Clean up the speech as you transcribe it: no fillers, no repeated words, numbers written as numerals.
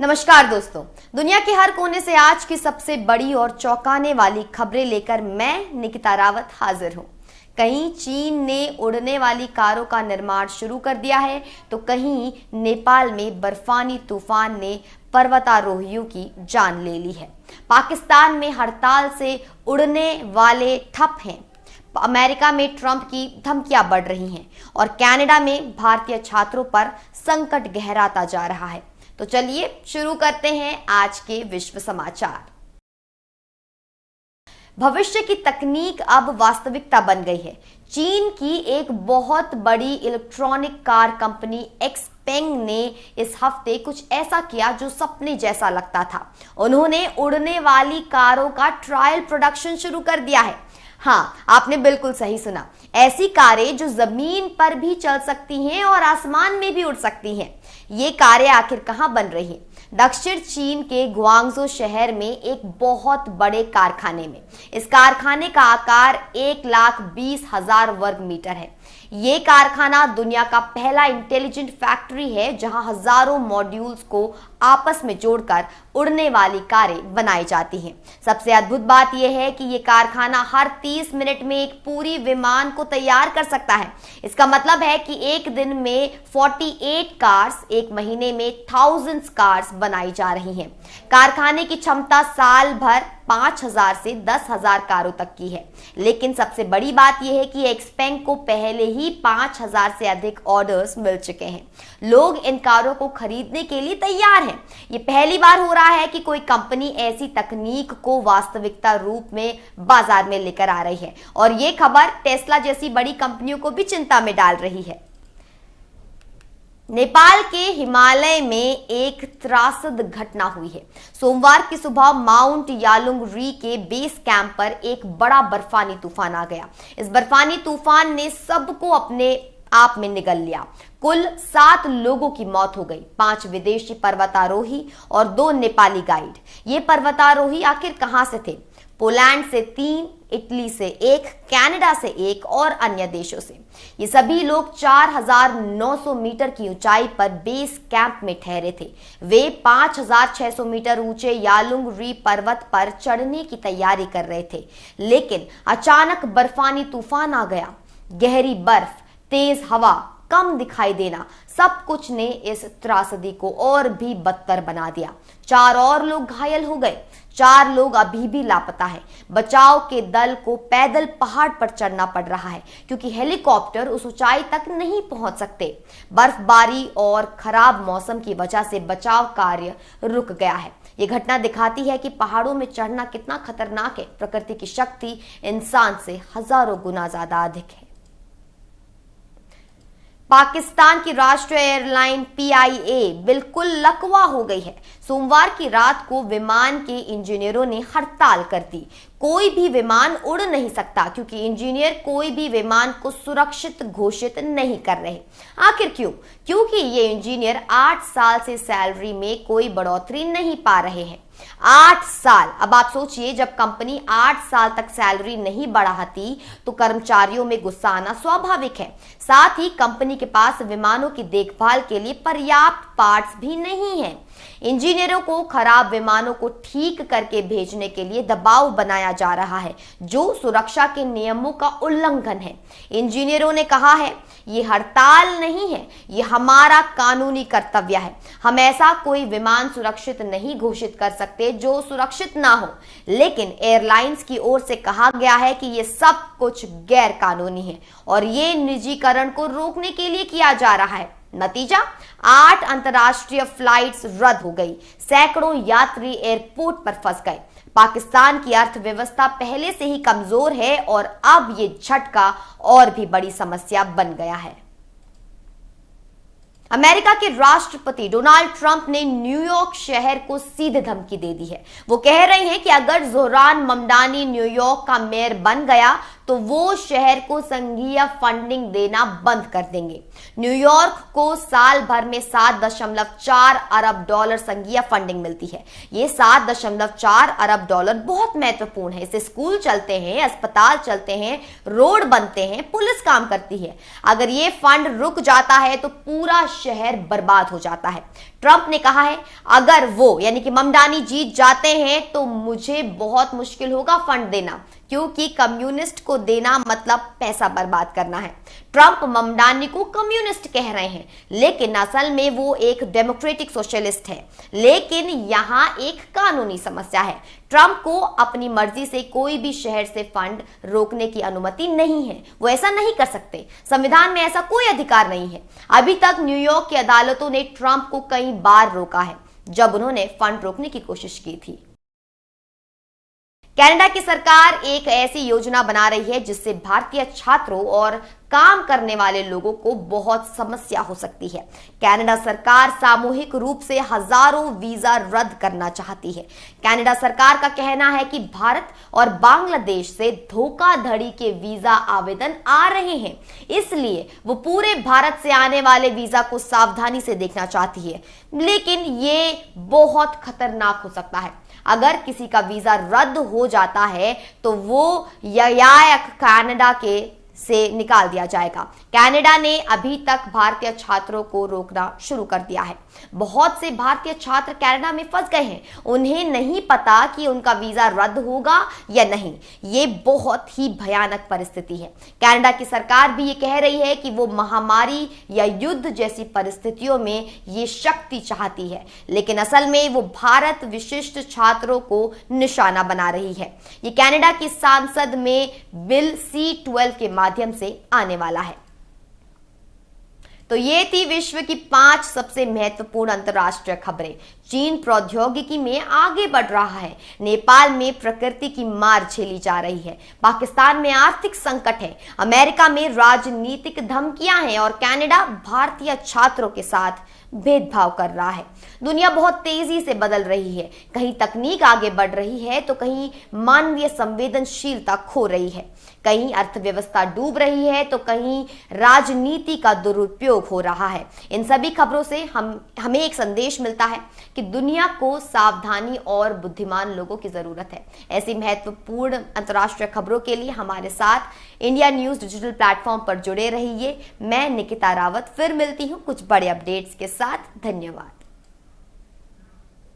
नमस्कार दोस्तों, दुनिया के हर कोने से आज की सबसे बड़ी और चौंकाने वाली खबरें लेकर मैं निकिता रावत हाजिर हूं। कहीं चीन ने उड़ने वाली कारों का निर्माण शुरू कर दिया है, तो कहीं नेपाल में बर्फानी तूफान ने पर्वतारोहियों की जान ले ली है। पाकिस्तान में हड़ताल से उड़ने वाले ठप हैं। अमेरिका में ट्रंप की धमकियां बढ़ रही हैं और कनाडा में भारतीय छात्रों पर संकट गहराता जा रहा है। तो चलिए शुरू करते हैं आज के विश्व समाचार। भविष्य की तकनीक अब वास्तविकता बन गई है। चीन की एक बहुत बड़ी इलेक्ट्रॉनिक कार कंपनी एक्सपेंग ने इस हफ्ते कुछ ऐसा किया जो सपने जैसा लगता था। उन्होंने उड़ने वाली कारों का ट्रायल प्रोडक्शन शुरू कर दिया है। हाँ, आपने बिल्कुल सही सुना। ऐसी कारें जो जमीन पर भी चल सकती हैं और आसमान में भी उड़ सकती हैं। ये कारें आखिर कहाँ बन रही हैं? दक्षिण चीन के ग्वांगझो शहर में एक बहुत बड़े कारखाने में। इस कारखाने का आकार 1,20,000 वर्ग मीटर है। ये कारखाना दुनिया का पहला इंटेलिजेंट फैक्ट्री है जहां हजारों मॉड्यूल्स को आपस में जोड़कर उड़ने वाली कारें बनाई जाती हैं। सबसे अद्भुत बात यह है कि ये कारखाना हर 30 मिनट में एक पूरी विमान को तैयार कर सकता है। इसका मतलब है कि एक दिन में 48 कार्स, एक महीने में thousands कार्स बनाई जा रही हैं। कारखाने की क्षमता साल भर 5,000 से 10,000 कारों तक की है। लेकिन सबसे बड़ी बात यह है कि एक्सपेंग को पहले ही 5,000 से अधिक ऑर्डर्स मिल चुके हैं। लोग इन कारों को खरीदने के लिए तैयार हैं। ये पहली बार हो रहा है कि कोई कंपनी ऐसी तकनीक को वास्तविकता रूप में बाजार में लेकर आ रही है और ये खबर टेस्ला जैसी बड़ी कंपनियों को भी चिंता में डाल रही है। नेपाल के हिमालय में एक त्रासद घटना हुई है। सोमवार की सुबह माउंट यालुंग री के बेस कैंप पर एक बड़ा बर्फानी तूफान आ गया। इस बर्फानी तूफान ने सबको अपने आप में निगल लिया। कुल 7 लोगों की मौत हो गई, 5 विदेशी पर्वतारोही और 2 नेपाली गाइड। ये पर्वतारोही आखिर कहां से थे? पोलैंड से 3, इटली से 1, कनाडा से 1 और अन्य देशों से। ये सभी लोग 4,900 मीटर की ऊंचाई पर बेस कैंप में ठहरे थे। वे 5,600 मीटर ऊंचे यालुंग री पर्वत पर चढ़ने की तैयारी कर रहे थे, लेकिन अचानक बर्फानी तूफान आ गया। गहरी बर्फ, तेज हवा, कम दिखाई देना, सब कुछ ने इस त्रासदी को और भी बदतर बना दिया। 4 और लोग घायल हो गए। 4 लोग अभी भी लापता है। बचाव के दल को पैदल पहाड़ पर चढ़ना पड़ रहा है क्योंकि हेलीकॉप्टर उस ऊंचाई तक नहीं पहुंच सकते। बर्फबारी और खराब मौसम की वजह से बचाव कार्य रुक गया है। ये घटना दिखाती है कि पहाड़ों में चढ़ना कितना खतरनाक है। प्रकृति की शक्ति इंसान से हजारों गुना ज्यादा अधिक है। पाकिस्तान की राष्ट्रीय एयरलाइन पीआईए बिल्कुल लकवा हो गई है। सोमवार की रात को विमान के इंजीनियरों ने हड़ताल कर दी। कोई भी विमान उड़ नहीं सकता क्योंकि इंजीनियर कोई भी विमान को सुरक्षित घोषित नहीं कर रहे। आखिर क्यों? क्योंकि ये इंजीनियर 8 साल से सैलरी में कोई बढ़ोतरी नहीं पा रहे हैं। 8 साल। अब आप सोचिए, जब कंपनी 8 साल तक सैलरी नहीं बढ़ाती तो कर्मचारियों में गुस्सा आना स्वाभाविक है। साथ ही कंपनी के पास विमानों की देखभाल के लिए पर्याप्त पार्ट्स भी नहीं है। इंजीनियरों को खराब विमानों को ठीक करके भेजने के लिए दबाव बनाया जा रहा है, जो सुरक्षा के नियमों का उल्लंघन है। इंजीनियरों ने कहा है, ये हड़ताल नहीं है, ये हमारा कानूनी कर्तव्य है। हम ऐसा कोई विमान सुरक्षित नहीं घोषित कर सकते जो सुरक्षित ना हो। लेकिन एयरलाइंस की ओर से कहा गया है कि ये सब कुछ गैर कानूनी है और ये निजीकरण को रोकने के लिए किया जा रहा है। नतीजा, 8 अंतरराष्ट्रीय फ्लाइट्स रद्द हो गई। सैकड़ों यात्री एयरपोर्ट पर फंस गए। पाकिस्तान की अर्थव्यवस्था पहले से ही कमजोर है और अब ये झटका और भी बड़ी समस्या बन गया है। अमेरिका के राष्ट्रपति डोनाल्ड ट्रंप ने न्यूयॉर्क शहर को सीधे धमकी दे दी है। वो कह रहे हैं कि अगर जोहरान ममदानी न्यूयॉर्क का मेयर बन गया तो वो शहर को संघीय फंडिंग देना बंद कर देंगे। न्यूयॉर्क को साल भर में 7.4 अरब डॉलर संघीय फंडिंग मिलती है। ये 7.4 अरब डॉलर बहुत महत्वपूर्ण है। इससे स्कूल चलते हैं, अस्पताल चलते हैं, रोड बनते हैं, पुलिस काम करती है। अगर ये फंड रुक जाता है तो पूरा शहर बर्बाद हो जाता है। ट्रंप ने कहा है अगर वो यानी कि ममडानी जीत जाते हैं तो मुझे बहुत मुश्किल होगा फंड देना, क्योंकि कम्युनिस्ट को देना मतलब पैसा बर्बाद करना है। ट्रंप ममडानी को कम्युनिस्ट कह रहे हैं, लेकिन असल में वो एक डेमोक्रेटिक सोशलिस्ट है। लेकिन यहां एक कानूनी समस्या है। ट्रंप को अपनी मर्जी से कोई भी शहर से फंड रोकने की अनुमति नहीं है। वो ऐसा नहीं कर सकते। संविधान में ऐसा कोई अधिकार नहीं है। अभी तक न्यूयॉर्क की अदालतों ने ट्रंप को कई बार रोका है जब उन्होंने फंड रोकने की कोशिश की थी। कनाडा की सरकार एक ऐसी योजना बना रही है जिससे भारतीय छात्रों और काम करने वाले लोगों को बहुत समस्या हो सकती है। कनाडा सरकार सामूहिक रूप से हजारों वीजा रद्द करना चाहती है। कनाडा सरकार का कहना है कि भारत और बांग्लादेश से धोखाधड़ी के वीजा आवेदन आ रहे हैं, इसलिए वो पूरे भारत से आने वाले वीजा को सावधानी से देखना चाहती है। लेकिन ये बहुत खतरनाक हो सकता है। अगर किसी का वीजा रद्द हो जाता है तो वो कनाडा के से निकाल दिया जाएगा। कनाडा ने अभी तक भारतीय छात्रों को रोकना शुरू कर दिया है। बहुत से भारतीय छात्र कनाडा में फंस गए हैं। उन्हें नहीं पता कि उनका वीजा रद्द होगा या नहीं। ये बहुत ही भयानक परिस्थिति है। कनाडा की सरकार भी ये कह रही है कि वो महामारी या युद्ध जैसी परिस्थितियों में ये शक्ति चाहती है, लेकिन असल में वो भारत विशिष्ट छात्रों को निशाना बना रही है। ये कनाडा की संसद में बिल C-12 के माध्यम से आने वाला है। तो ये थी विश्व की 5 सबसे महत्वपूर्ण अंतरराष्ट्रीय खबरें। चीन प्रौद्योगिकी में आगे बढ़ रहा है। नेपाल में प्रकृति की मार झेली जा रही है। पाकिस्तान में आर्थिक संकट है। अमेरिका में राजनीतिक धमकियां हैं और कनाडा भारतीय छात्रों के साथ भेदभाव कर रहा है। दुनिया बहुत तेजी से बदल रही है। कहीं तकनीक आगे बढ़ रही है तो कहीं मानवीय संवेदनशीलता खो रही है। कहीं अर्थव्यवस्था डूब रही है तो कहीं राजनीति का दुरुपयोग हो रहा है। इन सभी खबरों से हमें एक संदेश मिलता है कि दुनिया को सावधानी और बुद्धिमान लोगों की जरूरत है। ऐसी महत्वपूर्ण अंतर्राष्ट्रीय खबरों के लिए हमारे साथ इंडिया न्यूज डिजिटल प्लेटफॉर्म पर जुड़े रहिए। मैं निकिता रावत फिर मिलती हूँ कुछ बड़े अपडेट्स के साथ। धन्यवाद।